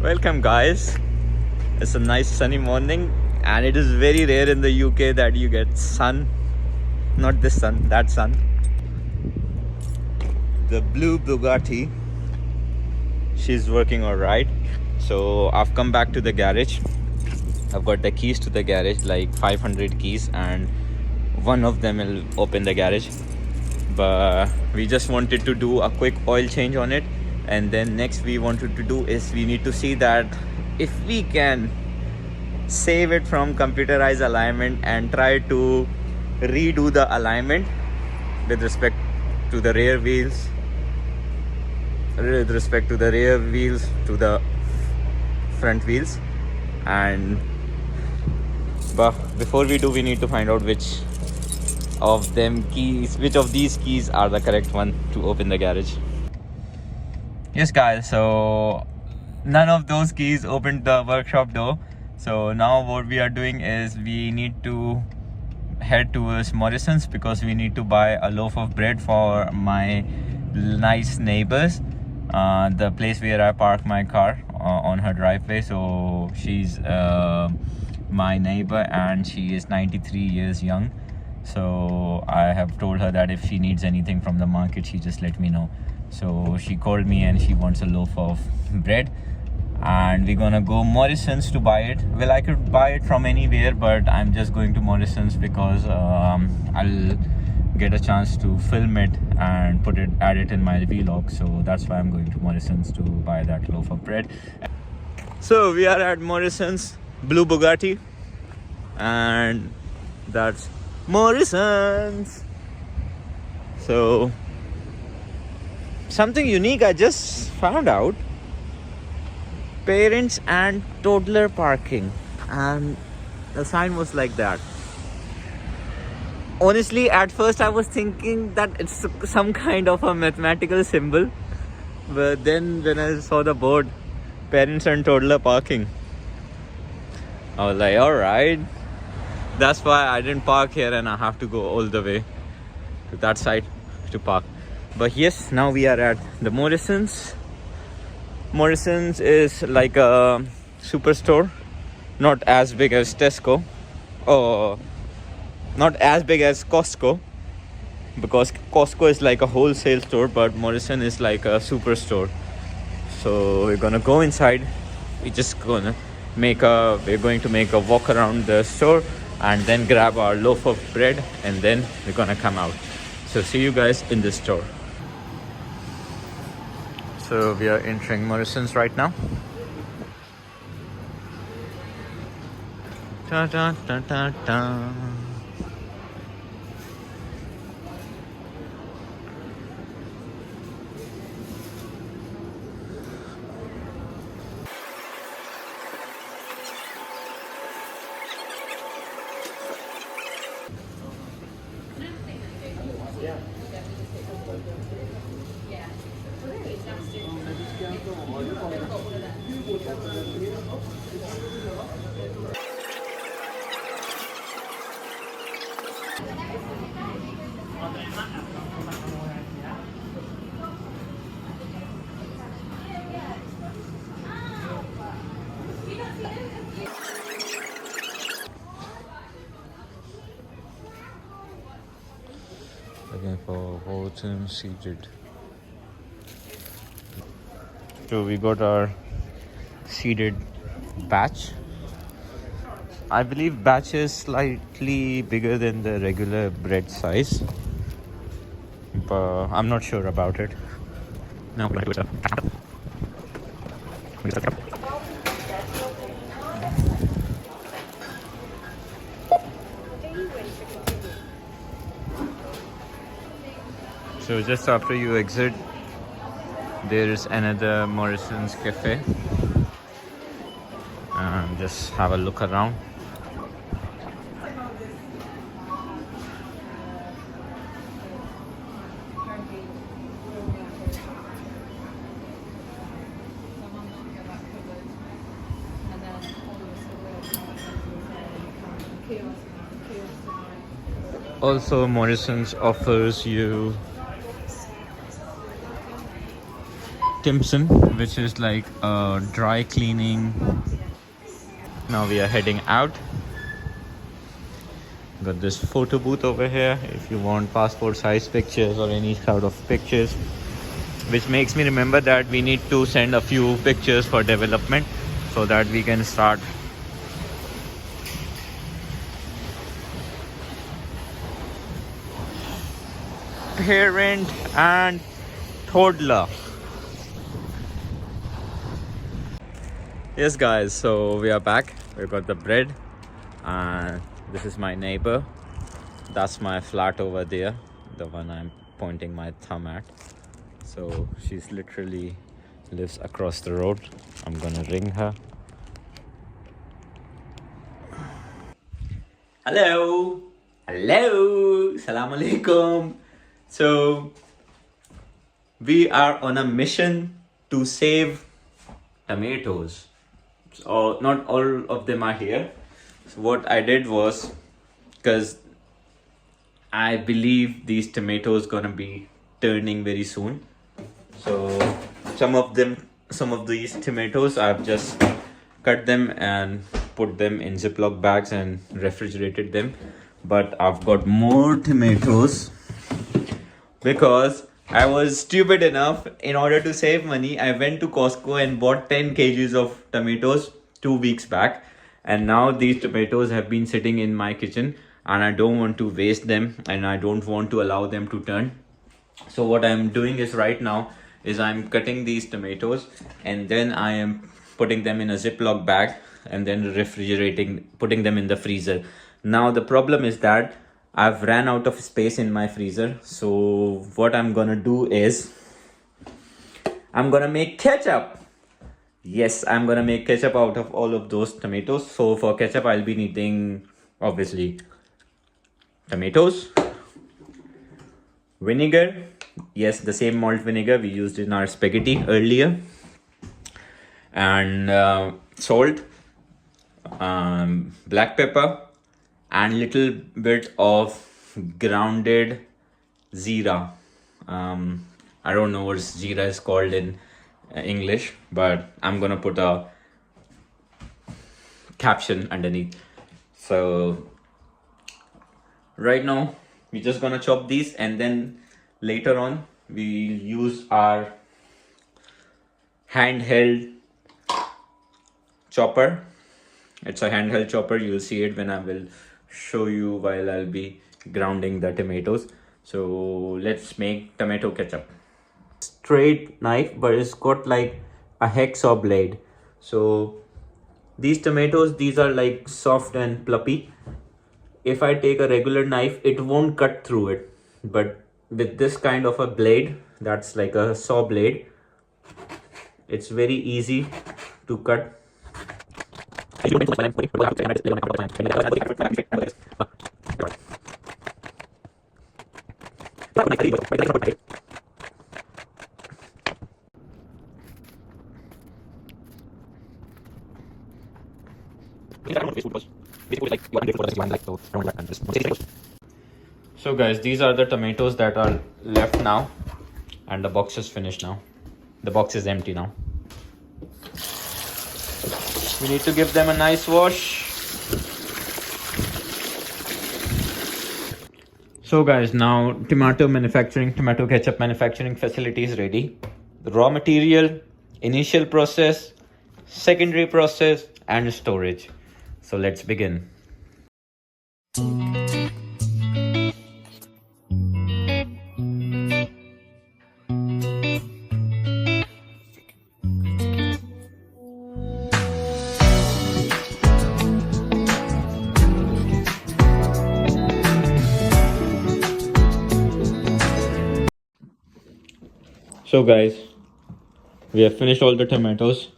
Welcome guys. It's a nice sunny morning and it is very rare in the UK that you get sun. Not this sun, that sun. The blue Bugatti, she's working alright. So I've come back to the garage. I've got the keys to the garage, like 500 keys, and one of them will open the garage. But we just wanted to do a quick oil change on it, and then next we wanted to do is we need to see that if we can save it from computerized alignment and try to redo the alignment with respect to the rear wheels, to the front wheels. And but before we do, we need to find out which of these keys are the correct one to open the garage. Yes guys, so none of those keys opened the workshop door. So now what we are doing is we need to head towards Morrison's because we need to buy a loaf of bread for my nice neighbors, the place where I park my car on her driveway. So she's my neighbor and she is 93 years young. So I have told her that if she needs anything from the market, she just let me know. So she called me and she wants a loaf of bread, and we're gonna go Morrison's to buy it. Well, I could buy it from anywhere, but I'm just going to Morrison's because I'll get a chance to film it and add it in my vlog. So that's why I'm going to Morrison's to buy that loaf of bread. So we are at Morrison's, blue Bugatti, and that's Morrison's. So something unique I just found out: parents and toddler parking, and the sign was like that. Honestly, at first I was thinking that it's some kind of a mathematical symbol, but then when I saw the board, parents and toddler parking, I was like, alright, that's why I didn't park here and I have to go all the way to that side to park. But yes, now we are at the Morrison's. Morrison's is like a superstore, not as big as Tesco, or not as big as Costco, because Costco is like a wholesale store, but Morrison is like a superstore. So we're gonna go inside. We're going to make a walk around the store and then grab our loaf of bread, and then we're gonna come out. So see you guys in the store. So we are entering Morrison's right now. Da, da, da, da, da. Looking for Horton seated. So we got our seeded batch. I believe batch is slightly bigger than the regular bread size, but I'm not sure about it. Now so just after you exit, there is another Morrison's cafe. Just have a look around. Also, Morrison's offers you Timpson, which is like a dry cleaning. Now we are heading out. Got this photo booth over here if you want passport size pictures or any sort of pictures, which makes me remember that we need to send a few pictures for development so that we can start. Parent and toddler. Yes guys, so we are back. We got the bread and this is my neighbor. That's my flat over there, the one I'm pointing my thumb at. So she's literally lives across the road. I'm gonna ring her. Hello. Hello. Salam alaikum. So we are on a mission to save tomatoes. So not all of them are here. So what I did was, because I believe these tomatoes gonna be turning very soon. So some of these tomatoes I've just cut them and put them in Ziploc bags and refrigerated them. But I've got more tomatoes because I was stupid enough, in order to save money, I went to Costco and bought 10 kgs of tomatoes 2 weeks back. And now these tomatoes have been sitting in my kitchen and I don't want to waste them and I don't want to allow them to turn. So what I'm doing is right now is I'm cutting these tomatoes and then I am putting them in a Ziploc bag and then refrigerating, putting them in the freezer. Now the problem is that I've ran out of space in my freezer. So what I'm gonna do is I'm gonna make ketchup. Yes, I'm gonna make ketchup out of all of those tomatoes. So for ketchup, I'll be needing obviously tomatoes, vinegar. Yes, the same malt vinegar we used in our spaghetti earlier, and salt, black pepper, and little bit of grounded zira. I don't know what zira is called in English, but I'm gonna put a caption underneath. So right now we're just gonna chop these and then later on we'll use our handheld chopper. It's a handheld chopper. You'll see it when I will show you while I'll be grounding the tomatoes. So let's make tomato ketchup. Straight knife, but it's got like a hacksaw blade. So these tomatoes, these are like soft and plumpy. If I take a regular knife, it won't cut through it. But with this kind of a blade, that's like a saw blade, it's very easy to cut. So guys, these are the tomatoes that are left now, and the box is finished now. The box is empty now. We need to give them a nice wash. So guys, now tomato ketchup manufacturing facility is ready. The raw material, initial process, secondary process, and storage. So let's begin. So guys, we have finished all the tomatoes.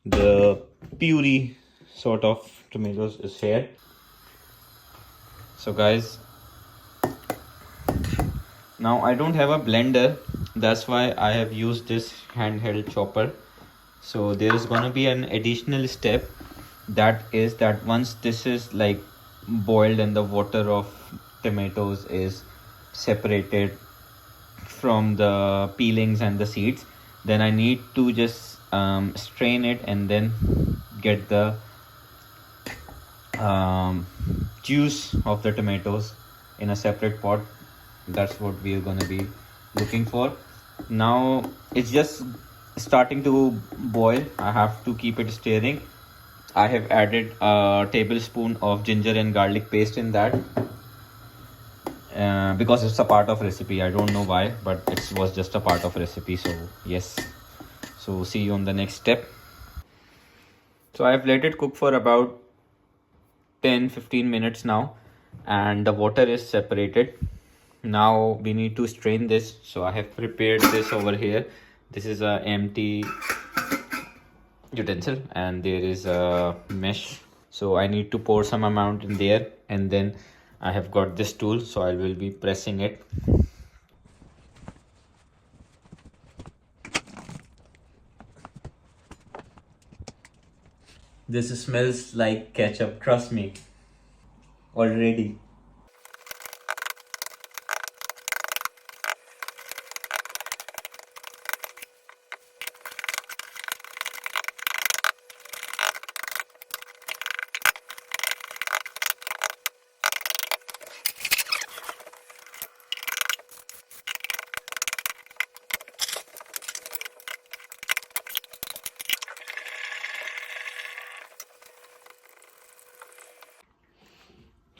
The puree sort of tomatoes is here. So guys, now I don't have a blender, that's why I have used this handheld chopper. So there is gonna be an additional step, that is that once this is like boiled and the water of tomatoes is separated from the peelings and the seeds, Then I need to just strain it and then get the um, juice of the tomatoes in a separate pot. That's what we are gonna be looking for. Now it's just starting to boil. I have to keep it stirring. I have added a tablespoon of ginger and garlic paste in that because it's a part of recipe. I don't know why, but it was just a part of recipe. So yes. So see you on the next step. So I've let it cook for about 10-15 minutes now, and the water is separated. Now we need to strain this. So I have prepared this over here. This is a empty utensil and there is a mesh. So I need to pour some amount in there, and then I have got this tool, so I will be pressing it. This smells like ketchup, trust me, already.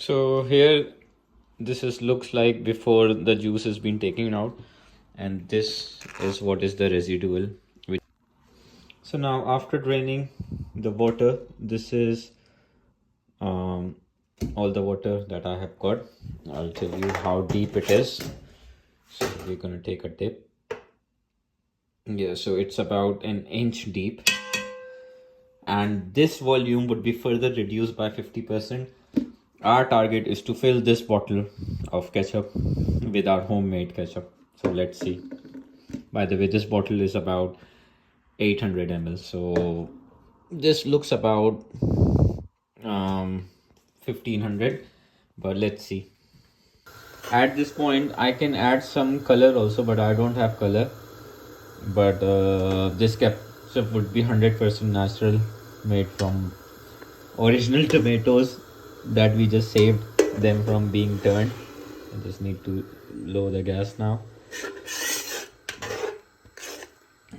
So here this is looks like before the juice has been taken out, and this is what is the residual. So now after draining the water, this is all the water that I have got. I'll tell you how deep it is. So we're gonna take a dip. Yeah, so it's about an inch deep, and this volume would be further reduced by 50%. Our target is to fill this bottle of ketchup with our homemade ketchup. So let's see. By the way, this bottle is about 800 ml. So this looks about 1500, but let's see. At this point I can add some color also, but I don't have color. But this ketchup would be 100% natural, made from original tomatoes that we just saved them from being turned. I just need to lower the gas now.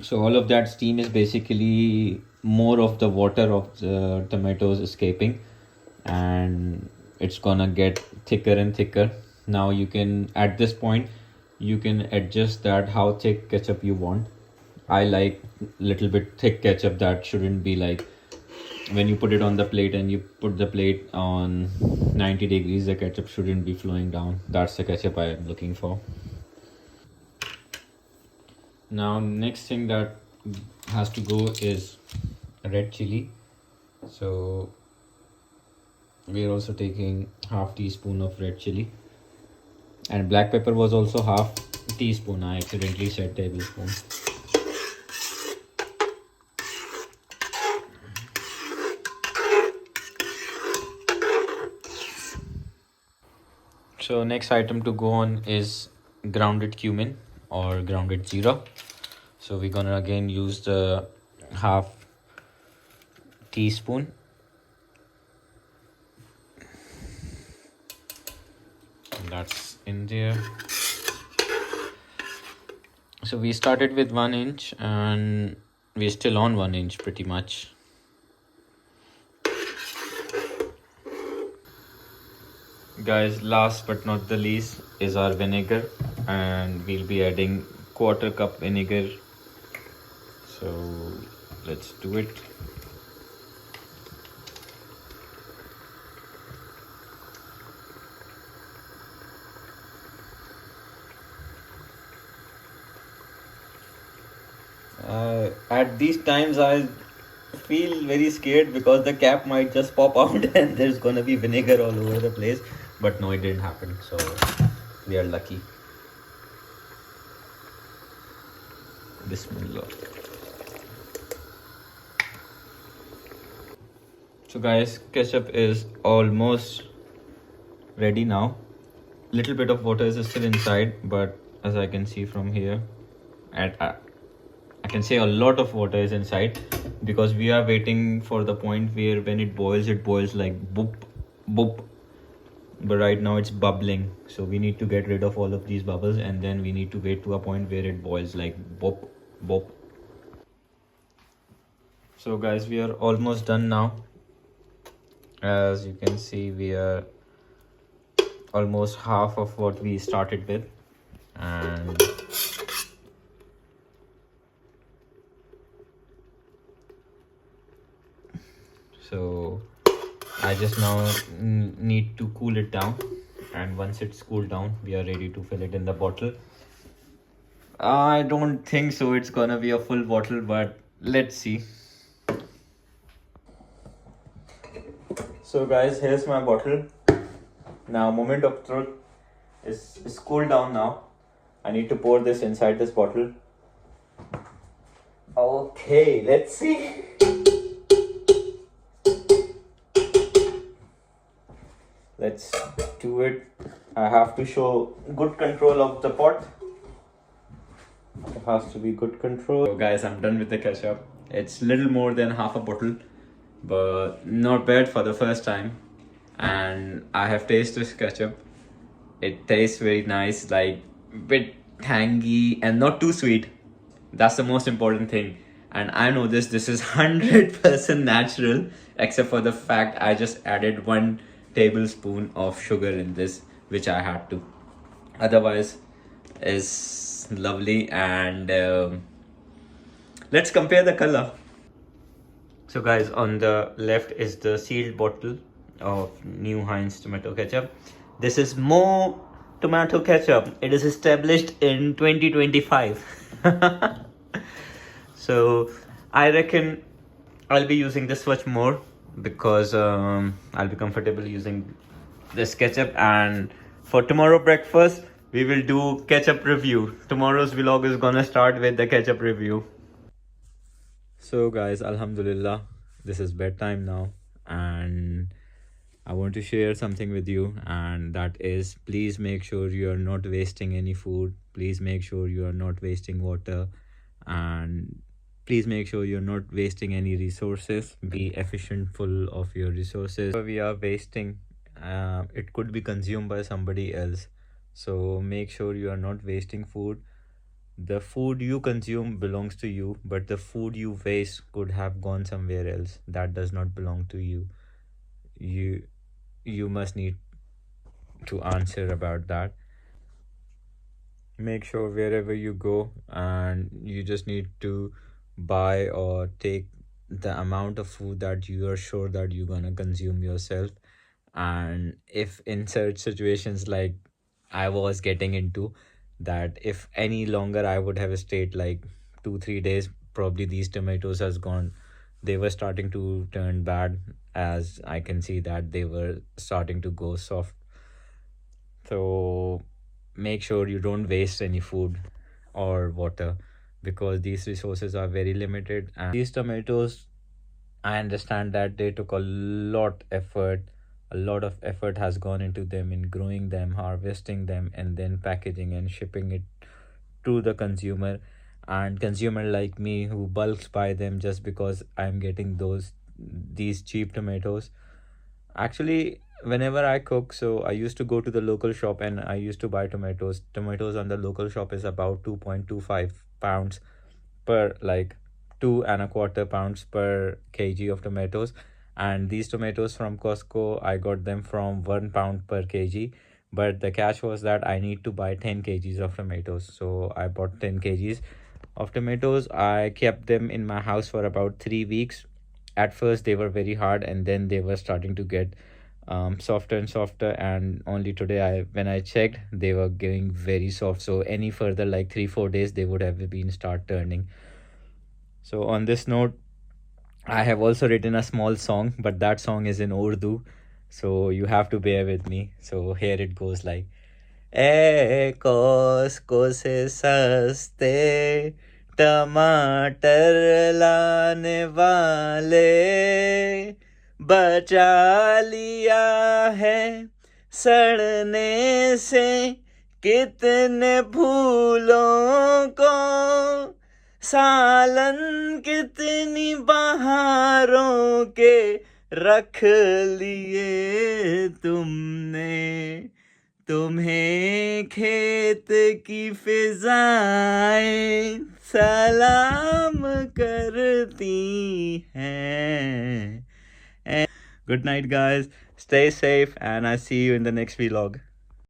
So all of that steam is basically more of the water of the tomatoes escaping, and it's gonna get thicker and thicker. Now you can, at this point, you can adjust that how thick ketchup you want. I like little bit thick ketchup. That shouldn't be like when you put it on the plate and you put the plate on 90 degrees, the ketchup shouldn't be flowing down. That's the ketchup I am looking for. Now next thing that has to go is red chili. So we are also taking half teaspoon of red chili, and black pepper was also half teaspoon. I accidentally said tablespoon. So next item to go on is grounded cumin or grounded jeera. So we're gonna again use the half teaspoon. And that's in there. So we started with 1 inch and we're still on 1 inch pretty much. Guys, last but not the least is our vinegar, and we'll be adding 1/4 cup vinegar. So let's do it. At these times I feel very scared because the cap might just pop out and there's gonna be vinegar all over the place, but no, it didn't happen, so we are lucky. Bismillah. So guys, ketchup is almost ready now. Little bit of water is still inside, but as I can see from here, at can say a lot of water is inside, because we are waiting for the point where when it boils like boop boop, but right now it's bubbling, so we need to get rid of all of these bubbles, and then we need to wait to a point where it boils like boop boop. So guys, we are almost done now. As you can see, we are almost half of what we started with, and so I just now need to cool it down, and once it's cooled down, we are ready to fill it in the bottle. I don't think so it's gonna be a full bottle, but let's see. So guys, here's my bottle. Now moment of truth is cooled down now. I need to pour this inside this bottle. Okay, let's see. Let's do it. I have to show good control of the pot. It has to be good control. So guys, I'm done with the ketchup. It's little more than half a bottle, but not bad for the first time. And I have tasted this ketchup. It tastes very nice, like bit tangy and not too sweet. That's the most important thing. And I know this is 100% natural, except for the fact I just added 1 tablespoon of sugar in this, which I had to. Otherwise, is lovely. And let's compare the color. So guys, on the left is the sealed bottle of new Heinz tomato ketchup. This is more tomato ketchup. It is established in 2025. So I reckon I'll be using this much more, because I'll be comfortable using this ketchup. And for tomorrow breakfast, we will do ketchup review. Tomorrow's vlog is gonna start with the ketchup review. So guys, alhamdulillah, this is bedtime now, and I want to share something with you, and that is, please make sure you are not wasting any food. Please make sure you are not wasting water, and please make sure you're not wasting any resources. Be efficient full of your resources. We are wasting, it could be consumed by somebody else, so make sure you are not wasting food. The food you consume belongs to you, but the food you waste could have gone somewhere else. That does not belong to you. You must need to answer about that. Make sure wherever you go, and you just need to buy or take the amount of food that you are sure that you're gonna consume yourself. And if in such situations like I was getting into, that if any longer I would have stayed like 2-3 days, probably these tomatoes has gone, they were starting to turn bad, as I can see that they were starting to go soft. So make sure you don't waste any food or water, because these resources are very limited. And these tomatoes, I understand that they took a lot of effort has gone into them, in growing them, harvesting them, and then packaging and shipping it to the consumer. And consumer like me, who bulks buy them just because I'm getting these cheap tomatoes. Actually, whenever I cook, so I used to go to the local shop and I used to buy tomatoes. Tomatoes on the local shop is about 2.25 pounds per, like 2.25 pounds per kg of tomatoes. And these tomatoes from Costco, I got them from 1 pound per kg. But the catch was that I need to buy 10 kgs of tomatoes. So I bought 10 kgs of tomatoes. I kept them in my house for about 3 weeks. At first they were very hard, and then they were starting to get softer and softer, and only today when I checked, they were getting very soft. So any further like 3-4 days, they would have been start turning. So on this note, I have also written a small song, but that song is in Urdu, so you have to bear with me. So here it goes like, ए Costco से सस्ते टमाटर लाने वाले, बचा लिया है सड़ने से कितने फूलों को, सालन कितनी बहारों के रख लिए तुमने, तुम्हें खेत की फिजाएं सलाम करती हैं. Good night, guys. Stay safe, and I see you in the next vlog.